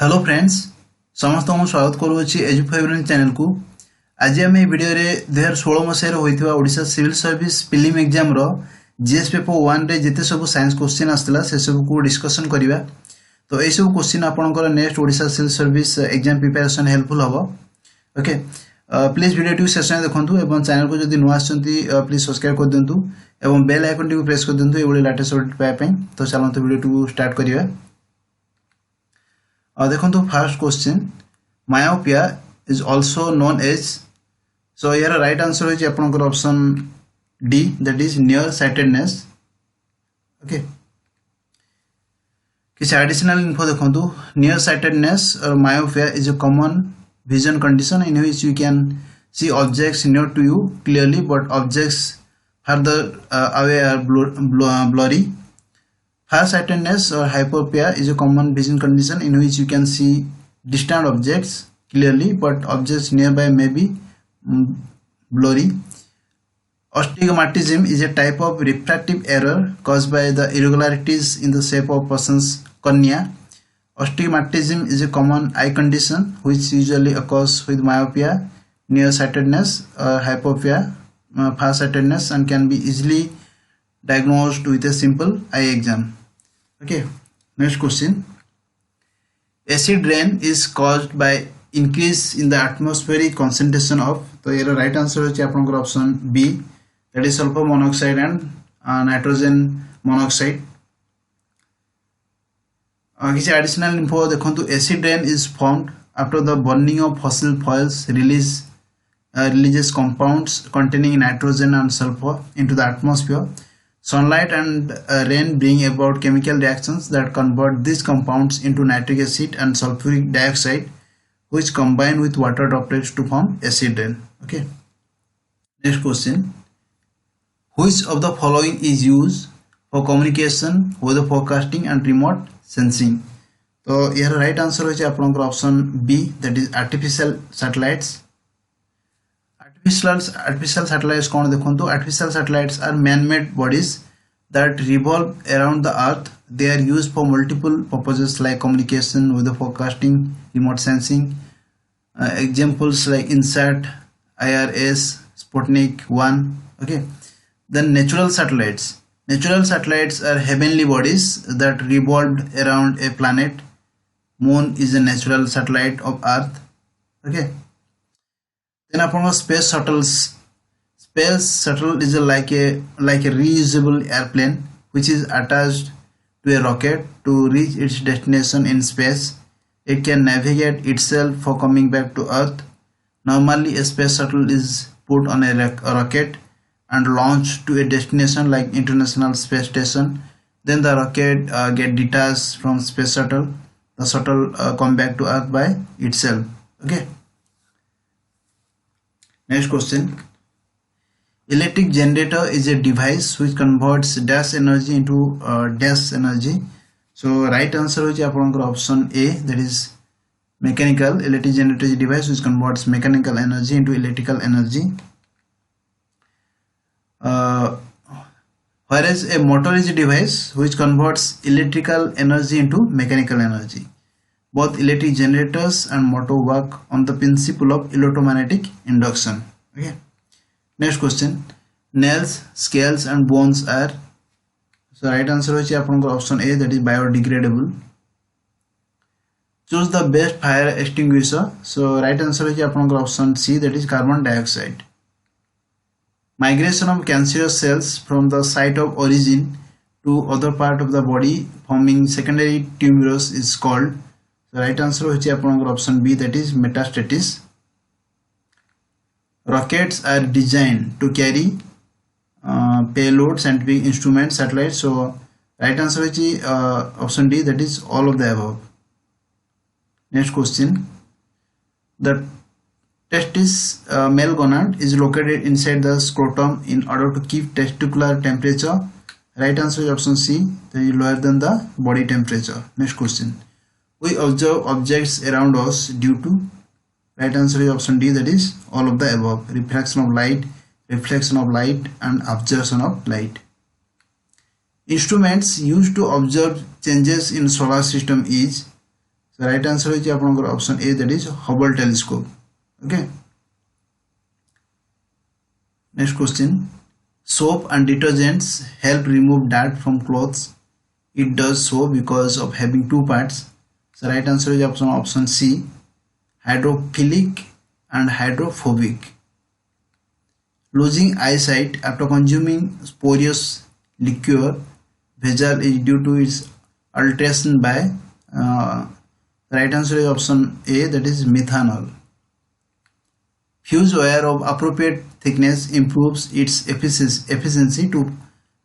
Hello friends समस्त को स्वागत करुच्ची एजुफाइब्रेन चैनल को। आज आम भिडियो 2016 मसीह होता Odisha civil service prelim exam रो जीएस पेपर 1 रे जिते सब साइंस क्वेश्चन आसला से सब को डिस्कशन करिबा। तो ए सब क्वेश्चन आपनकर next Odisha civil service exam preparation helpful हबो। ओके प्लीज वीडियो टी सेशन देखंतु एवं चैनल को जदि नुआ आछंती प्लीज सब्सक्राइब कर दियंतु एवं बेल आइकन टी प्रेस कर दियंतु एवले लेटेस्ट अपडेट पाए पई। तो चलंतु वीडियो टी स्टार्ट करिबा। देखो first question myopia is also known as so यार राइट आंसर होची आपनकर option D that is near sightedness. Okay किसी एडिशनल इन्फो देखो near sightedness or myopia is a common vision condition in which you can see objects near to you clearly but objects further away are blurry. Farsightedness or hyperopia is a common vision condition in which you can see distant objects clearly but objects nearby may be blurry. Astigmatism is a type of refractive error caused by the irregularities in the shape of person's cornea. Astigmatism is a common eye condition which usually occurs with myopia, nearsightedness or hyperopia, farsightedness, and can be easily diagnosed with a simple eye exam. Okay, next question. Acid rain is caused by increase in the atmospheric concentration of, तो ये right answer होची आपनकर option B, that is sulfur monoxide and nitrogen monoxide. किसी additional info देखंतु acid rain is formed after the burning of fossil fuels releases compounds containing nitrogen and sulfur into the atmosphere. Sunlight and rain bring about chemical reactions that convert these compounds into nitric acid and sulfuric dioxide, which combine with water droplets to form acid rain. Okay. Next question. Which of the following is used for communication, weather forecasting, and remote sensing? तो यह right answer होची आपनकर option B, that is artificial satellites. Artificial satellites कौन देखो artificial satellites are man-made bodies that revolve around the earth. They are used for multiple purposes like communication, weather forecasting, remote sensing. Examples like INSAT, IRS, Sputnik 1. Okay. Then natural satellites are heavenly bodies that revolved around a planet. Moon is a natural satellite of earth. Okay. Then upon space shuttles. Space shuttle is like a reusable airplane which is attached to a rocket to reach its destination in space. It can navigate itself for coming back to Earth. Normally, a space shuttle is put on a rocket and launched to a destination like International Space Station. Then the rocket get detached from space shuttle. The shuttle come back to Earth by itself. Okay. Next question. Electric generator is a device which converts dash energy into dash energy. So right answer is option A, that is mechanical. Electric generator is a device which converts mechanical energy into electrical energy. Whereas a motor is a device which converts electrical energy into mechanical energy. Both electric generators and motor work on the principle of electromagnetic induction. Okay. Next question. Nails, scales, and bones are. So right answer is option A, that is biodegradable. Choose the best fire extinguisher. So right answer is option C, that is carbon dioxide. Migration of cancerous cells from the site of origin to other part of the body forming secondary tumors is called. The right answer is option B, that is metastasis. Rockets are designed to carry payload, scientific instruments, satellites. So right answer is option D, that is all of the above. Next question. The testis male gonad is located inside the scrotum in order to keep testicular temperature. Right answer is option C, that is lower than the body temperature. Next question. We observe objects around us due to. Right answer is option D, that is all of the above. Reflection of light, and absorption of light. Instruments used to observe changes in solar system is. So right answer is option A, that is Hubble telescope. Okay. Next question. Soap and detergents help remove dirt from clothes. It does so because of having two parts. So right answer is option C, hydrophilic and hydrophobic. Losing eyesight after consuming spurious liquor vessel is due to its alteration by right answer is option A, that is methanol. Fuse wire of appropriate thickness improves its efficiency to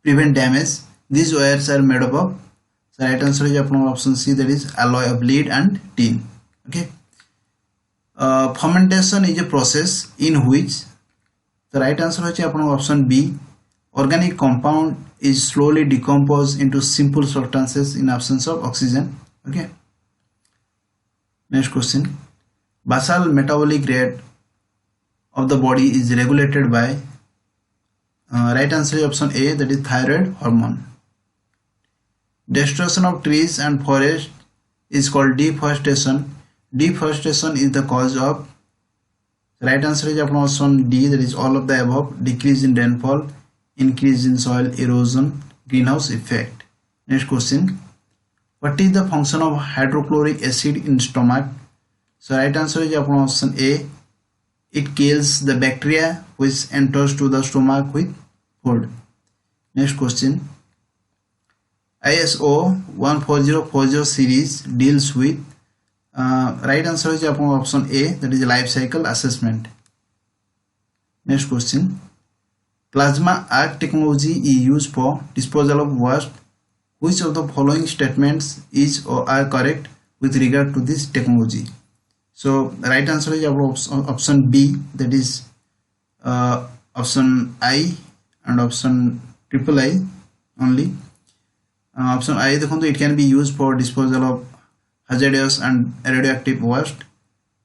prevent damage. These wires are made up of, so right answer is option C, that is alloy of lead and tin. Okay. Fermentation is a process in which, the right answer is option B, organic compound is slowly decomposed into simple substances in absence of oxygen. Okay. Next question. Basal metabolic rate of the body is regulated by, right answer is option A, that is thyroid hormone. Destruction of trees and forest is called deforestation. Deforestation is the cause of, right answer is option D, that is all of the above. Decrease in rainfall, increase in soil erosion, greenhouse effect. Next question. What is the function of hydrochloric acid in stomach? So right answer is option A, it kills the bacteria which enters to the stomach with food. Next question. ISO 14040 series deals with, right answer is option A, that is life cycle assessment. Next question. Plasma arc technology is used for disposal of waste. Which of the following statements is or are correct with regard to this technology? So right answer is option B, that is option I and option triple I only. Option I, it can be used for disposal of hazardous and radioactive waste.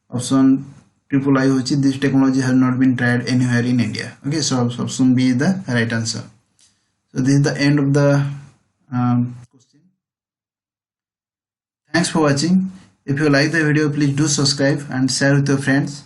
Option triple I, which this technology has not been tried anywhere in India. Okay, so option B is the right answer. So this is the end of the question. Thanks for watching. If you like the video, please do subscribe and share with your friends.